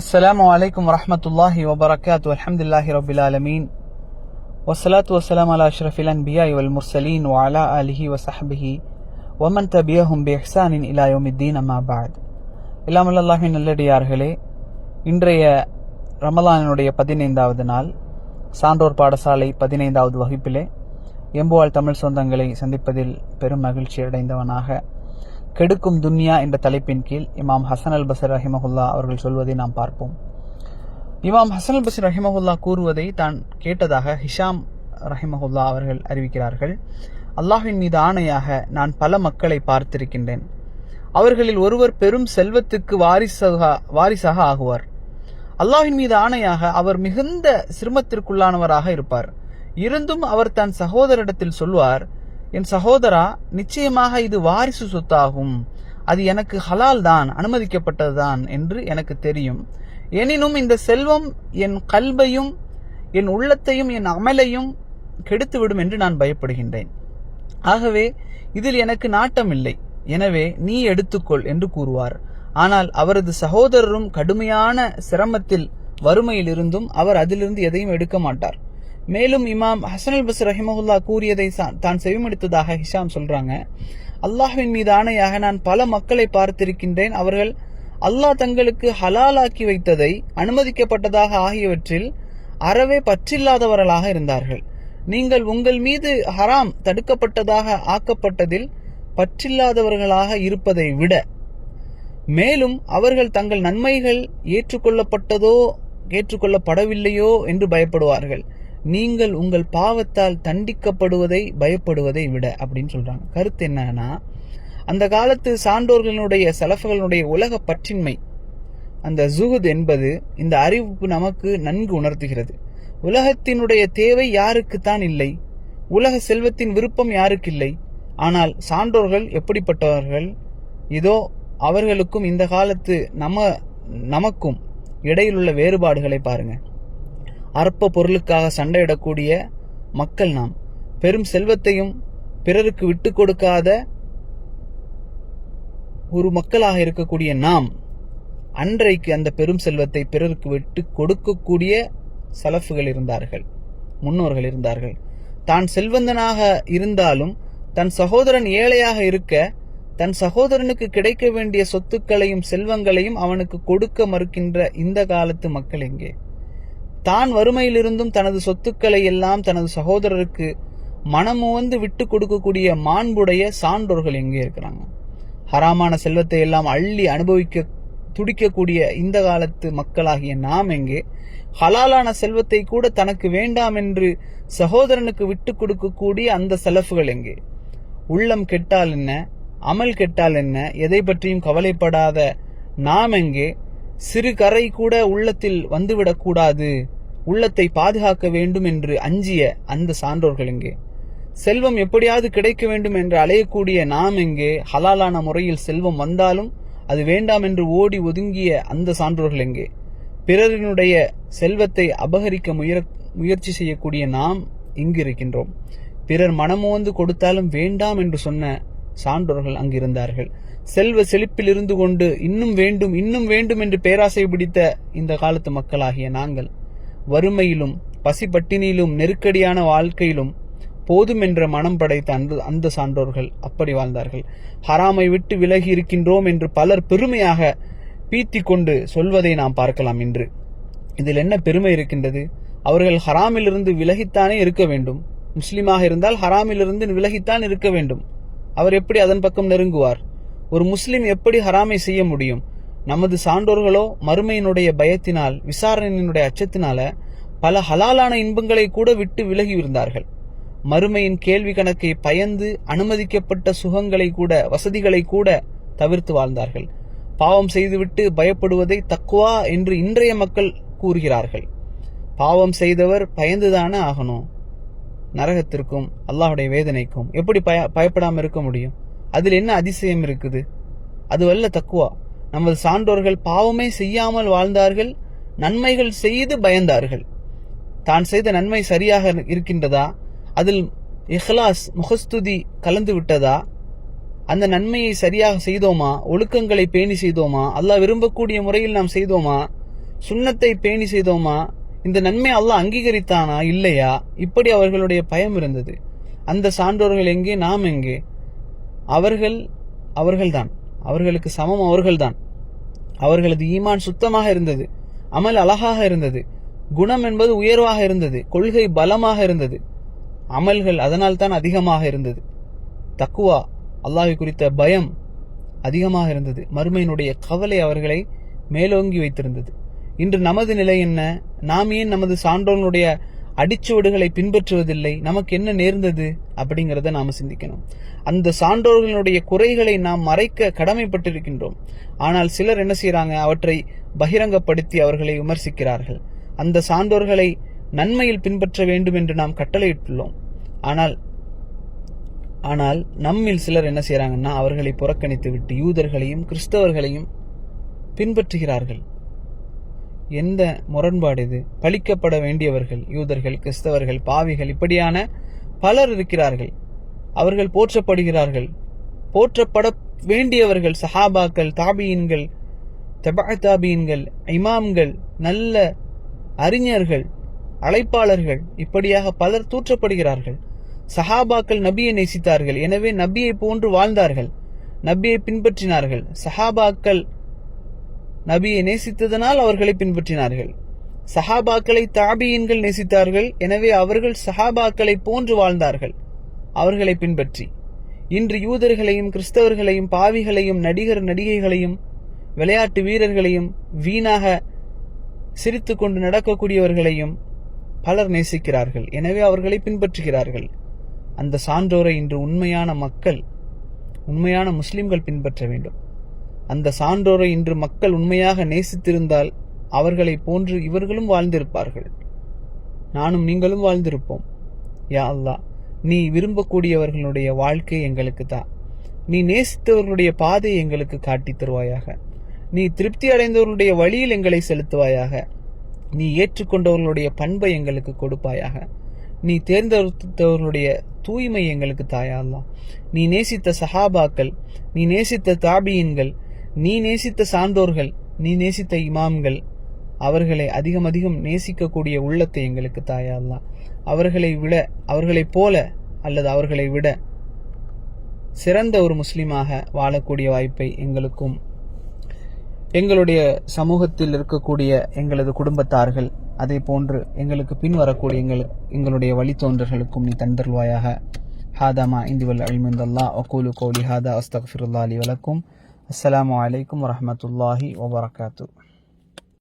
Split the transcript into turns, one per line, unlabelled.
السلام عليكم ورحمة الله وبركاته. الحمد لله رب العالمين والصلاة والسلام على أشرف الأنبياء والمرسلين وعلى آله وصحبه ومن تبعهم بإحسان إلى يوم الدين أما بعد. இல்லாமல் அல்லாஹ்வின் நல்லடியார்களே, இன்றைய ரமலானுடைய 15வது நாள் சான்றோர் பாடசாலை 15வது வகுப்பிலே எம்புவாழ் தமிழ் சொந்தங்களை சந்திப்பதில் பெரும் மகிழ்ச்சி அடைந்தவனாக கெடுக்கும் துன்யா என்ற தலைப்பின் கீழ் இமாம் ஹசன் அல் பஸ்ரி ரஹிமஹுல்லா அவர்கள் சொல்வதை நாம் பார்ப்போம். இமாம் ஹசன் அல் பஸ்ரி ரஹிமஹுல்லா கூறுவதை தான் கேட்டதாக ஹிஷாம் ரஹிமஹுல்லா அவர்கள் அறிவிக்கிறார்கள். அல்லாஹ்வின் மீது ஆணையாக நான் பல மக்களை பார்த்திருக்கின்றேன். அவர்களில் ஒருவர் பெரும் செல்வத்துக்கு வாரிசாக ஆகுவார். அல்லாஹ்வின் மீது ஆணையாக அவர் மிகுந்த சிரமத்திற்குள்ளானவராக இருப்பார். இருந்தும் அவர் தன் சகோதரிடத்தில் சொல்வார், என் சகோதரா, நிச்சயமாக இது வாரிசு சொத்தாகும், அது எனக்கு ஹலால் தான், அனுமதிக்கப்பட்டதுதான் என்று எனக்கு தெரியும். எனினும் இந்த செல்வம் என் கல்பையும் என் உள்ளத்தையும் என் அமலையும் கெடுத்துவிடும் என்று நான் பயப்படுகின்றேன். ஆகவே இதில் எனக்கு நாட்டம் இல்லை, எனவே நீ எடுத்துக்கொள் என்று கூறுவார். ஆனால் அவரது சகோதரரும் கடுமையான சிரமத்தில் வறுமையில் இருந்தும் அவர் அதிலிருந்து எதையும் எடுக்க மாட்டார். மேலும் இமாம் ஹசன் அல் பஸ்ரி ரஹிமஹுல்லா கூறியதை தான் செவிமடுத்ததாக ஹிஷாம் சொல்றாங்க. அல்லாஹ்வின் மீது ஆணையாக நான் பல மக்களை பார்த்திருக்கின்றேன். அவர்கள் அல்லாஹ் தங்களுக்கு ஹலாலாக்கி வைத்ததை அனுமதிக்கப்பட்டதாக ஆகியவற்றில் அறவே பற்றில்லாதவர்களாக இருந்தார்கள். நீங்கள் உங்கள் மீது ஹராம் தடுக்கப்பட்டதாக ஆக்கப்பட்டதில் பற்றில்லாதவர்களாக இருப்பதை விட மேலும் அவர்கள் தங்கள் நன்மைகள் ஏற்றுக்கொள்ளப்பட்டதோ ஏற்றுக்கொள்ளப்படவில்லையோ என்று பயப்படுவார்கள். நீங்கள் உங்கள் பாவத்தால் தண்டிக்கப்படுவதை பயப்படுவதை விட அப்படின்னு சொல்றாங்க. கருத்து என்னன்னா, அந்த காலத்து சான்றோர்களுடைய சலஃபுகளுடைய உலக பற்றின்மை, அந்த ஜுஹுத் என்பது இந்த அறிவிப்பு நமக்கு நன்கு உணர்த்துகிறது. உலகத்தினுடைய தேவை யாருக்குத்தான் இல்லை, உலக செல்வத்தின் விருப்பம் யாருக்கு இல்லை. ஆனால் சான்றோர்கள் எப்படிப்பட்டவர்கள்? இதோ அவர்களுக்கும் இந்த காலத்து நமக்கும் இடையில் உள்ள வேறுபாடுகளை பாருங்க. அற்ப பொருளுக்காக சண்டையிடக்கூடிய மக்கள் நாம். பெரும் செல்வத்தையும் பிறருக்கு விட்டு கொடுக்காத ஒரு மக்களாக இருக்கக்கூடிய நாம் அன்றைக்கு அந்த பெரும் செல்வத்தை பிறருக்கு விட்டு கொடுக்கக்கூடிய சலஃபுகள் இருந்தார்கள், முன்னோர்கள் இருந்தார்கள். தான் செல்வந்தனாக இருந்தாலும் தன் சகோதரன் ஏழையாக இருக்க தன் சகோதரனுக்கு கிடைக்க வேண்டிய சொத்துக்களையும் செல்வங்களையும் அவனுக்கு கொடுக்க மறுக்கின்ற இந்த காலத்து மக்கள் எங்கே? தான் வறுமையிலிருந்தும் தனது சொத்துக்களை எல்லாம் தனது சகோதரருக்கு மனமுவந்து விட்டு கொடுக்கக்கூடிய மாண்புடைய சான்றோர்கள் எங்கே இருக்கிறாங்க? ஹராமான செல்வத்தை எல்லாம் அள்ளி அனுபவிக்க துடிக்கக்கூடிய இந்த காலத்து மக்களாகிய நாம் எங்கே? ஹலாலான செல்வத்தை கூட தனக்கு வேண்டாம் என்று சகோதரனுக்கு விட்டு கொடுக்கக்கூடிய அந்த செலஃபுகள் எங்கே? உள்ளம் கெட்டால் என்ன, அமல் கெட்டால் என்ன, எதை பற்றியும் கவலைப்படாத நாம் எங்கே? சிறு கரை கூட உள்ளத்தில் வந்துவிடக்கூடாது, உள்ளத்தை பாதுகாக்க வேண்டும் என்று அஞ்சிய அந்த சான்றோர்கள் எங்கே? செல்வம் எப்படியாவது கிடைக்க வேண்டும் என்று அலையக்கூடிய நாம் எங்கே? ஹலாலான முறையில் செல்வம் வந்தாலும் அது வேண்டாம் என்று ஓடி ஒதுங்கிய அந்த சான்றோர்கள் எங்கே? பிறரினுடைய செல்வத்தை அபகரிக்க முயற்சி செய்யக்கூடிய நாம் இங்கு இருக்கின்றோம். பிறர் மனமோந்து கொடுத்தாலும் வேண்டாம் என்று சொன்ன சான்றோர்கள் அங்கிருந்தார்கள். செல்வ செழிப்பில் இருந்து கொண்டு இன்னும் வேண்டும் இன்னும் வேண்டும் என்று பேராசை பிடித்த இந்த காலத்து மக்களாகிய நாங்கள் வறுமையிலும் பசிப்பட்டினியிலும் நெருக்கடியான வாழ்க்கையிலும் போதும் என்ற மனம் படைத்த அந்த சான்றோர்கள் அப்படி வாழ்ந்தார்கள். ஹராமை விட்டு விலகி இருக்கின்றோம் என்று பலர் பெருமையாக பீத்தி கொண்டு சொல்வதை நாம் பார்க்கலாம். இன்று இதில் என்ன பெருமை இருக்கின்றது? அவர்கள் ஹராமிலிருந்து விலகித்தானே இருக்க வேண்டும். முஸ்லிமாக இருந்தால் ஹராமிலிருந்து விலகித்தான் இருக்க வேண்டும். அவர் எப்படி அதன் பக்கம் நெருங்குவார்? ஒரு முஸ்லிம் எப்படி ஹராமை செய்ய முடியும்? நமது சான்றோர்களோ மறுமையினுடைய பயத்தினால், விசாரணையினுடைய அச்சத்தினால பல ஹலாலான இன்பங்களை கூட விட்டு விலகி இருந்தார்கள். மறுமையின் கேள்வி கணக்கை பயந்து அனுமதிக்கப்பட்ட சுகங்களை கூட, வசதிகளை கூட தவிர்த்து வாழ்ந்தார்கள். பாவம் செய்துவிட்டு பயப்படுவதை தக்வா என்று இன்றைய மக்கள் கூறுகிறார்கள். பாவம் செய்தவர் பயந்துதானே ஆகணும். நரகத்திற்கும் அல்லாஹுடைய வேதனைக்கும் எப்படி பயப்படாம இருக்க முடியும்? அதில் என்ன அதிசயம் இருக்குது? அதுவல்ல தக்குவா. நமது சான்றோர்கள் பாவமே செய்யாமல் வாழ்ந்தார்கள், நன்மைகள் செய்து பயந்தார்கள். தான் செய்த நன்மை சரியாக இருக்கின்றதா? அதில் இஹ்லாஸ், முகஸ்துதி கலந்து விட்டதா? அந்த நன்மையை சரியாக செய்தோமா? ஒழுக்கங்களை பேணி செய்தோமா? அல்லாஹ் விரும்பக்கூடிய முறையில் நாம் செய்தோமா? சுன்னத்தை பேணி செய்தோமா, இந்த நன்மை அல்லாஹ் அங்கீகரித்தானா இல்லையா, இப்படி அவர்களுடைய பயம் இருந்தது. அந்த சான்றோர்கள் எங்கே, நாம் எங்கே? அவர்கள்தான், அவர்களுக்கு சமம் அவர்கள்தான். அவர்களது ஈமான் சுத்தமாக இருந்தது, அமல் அழகாக இருந்தது, குணம் என்பது உயர்வாக இருந்தது, கொள்கை பலமாக இருந்தது, அமல்கள் அதனால் தான் அதிகமாக இருந்தது. தக்குவா, அல்லாஹ்வை குறித்த பயம் அதிகமாக இருந்தது. மறுமையினுடைய கவலை அவர்களை மேலோங்கி வைத்திருந்தது. இன்று நமது நிலை என்ன? நாம் ஏன் நமது சான்றோர்களுடைய அடிச்சுவடுகளை பின்பற்றுவதில்லை? நமக்கு என்ன நேர்ந்தது அப்படிங்கிறத நாம சிந்திக்கணும். அந்த சான்றோர்களுடைய குறைகளை நாம் மறைக்க கடமைப்பட்டிருக்கின்றோம். ஆனால் சிலர் என்ன செய்யறாங்க, அவற்றை பகிரங்கப்படுத்தி அவர்களை விமர்சிக்கிறார்கள். அந்த சான்றோர்களை நன்மையில் பின்பற்ற வேண்டும் என்று நாம் கட்டளையிட்டுள்ளோம். ஆனால் நம்மில் சிலர் என்ன செய்யறாங்கன்னா, அவர்களை புறக்கணித்து விட்டு யூதர்களையும் கிறிஸ்தவர்களையும் பின்பற்றுகிறார்கள். எந்த முரண்பாடு இது? பழிக்கப்பட வேண்டியவர்கள் யூதர்கள், கிறிஸ்தவர்கள், பாவிகள், இப்படியான பலர் இருக்கிறார்கள். அவர்கள் போற்றப்படுகிறார்கள். போற்றப்பட வேண்டியவர்கள் சஹாபாக்கள், தாபியீன்கள், தபாத்தாபியீன்கள், இமாம்கள், நல்ல அறிஞர்கள், அழைப்பாளர்கள், இப்படியாக பலர் தூற்றப்படுகிறார்கள். சஹாபாக்கள் நபியை நேசித்தார்கள், எனவே நபியை போன்று வாழ்ந்தார்கள், நபியை பின்பற்றினார்கள். சஹாபாக்கள் நபியை நேசித்ததனால் அவர்களை பின்பற்றினார்கள். சஹாபாக்களை தாபியீன்கள் நேசித்தார்கள், எனவே அவர்கள் சஹாபாக்களை போன்று வாழ்ந்தார்கள், அவர்களை பின்பற்றி. இன்று யூதர்களையும் கிறிஸ்தவர்களையும் பாவிகளையும் நடிகர் நடிகைகளையும் விளையாட்டு வீரர்களையும் வீணாக சிரித்து கொண்டு நடக்கக்கூடியவர்களையும் பலர் நேசிக்கிறார்கள், எனவே அவர்களை பின்பற்றுகிறார்கள். அந்த சான்றோரை இன்று உண்மையான மக்கள், உண்மையான முஸ்லிம்கள் பின்பற்ற வேண்டும். அந்த சான்றோரை இன்று மக்கள் உண்மையாக நேசித்திருந்தால் அவர்களை போன்று இவர்களும் வாழ்ந்திருப்பார்கள், நானும் நீங்களும் வாழ்ந்திருப்போம். யா அல்லாஹ், நீ விரும்பக்கூடியவர்களுடைய வாழ்க்கை எங்களுக்கு தா. நீ நேசித்தவர்களுடைய பாதை எங்களுக்கு காட்டி தருவாயாக. நீ திருப்தி அடைந்தவர்களுடைய வழியில் எங்களை செலுத்துவாயாக. நீ ஏற்றுக்கொண்டவர்களுடைய பண்பை எங்களுக்கு கொடுப்பாயாக. நீ தேர்ந்தெடுத்தவர்களுடைய தூய்மை எங்களுக்கு தாயா அல்லாஹ். நீ நேசித்த சஹாபாக்கள், நீ நேசித்த தாபியீன்கள், நீ நேசித்த சான்றோர்கள், நீ நேசித்த இமாம்கள், அவர்களை அதிகம் அதிகம் நேசிக்கக்கூடிய உள்ளத்தை எங்களுக்கு தாயா அல்லாஹ். அவர்களைப் போல அல்லது அவர்களை விட சிறந்த ஒரு முஸ்லிமாக வாழக்கூடிய வாய்ப்பை எங்களுக்கும் எங்களுடைய சமூகத்தில் இருக்கக்கூடிய எங்களது குடும்பத்தார்கள், அதே போன்று எங்களுக்கு பின் வரக்கூடிய எங்களுடைய வழித்தோன்றர்களுக்கும் நீ தந்தருவாயாக. ஹாதாமா இந்திவல் அல்மிந்தல்லா வகூலு கௌலி ஹாதா அஸ்தக்ஃபிருல்லாஹி லி வலக்கும். அஸ்ஸலாமு அலைக்கும் வரஹ்மத்துல்லாஹி வபரகாத்துஹு.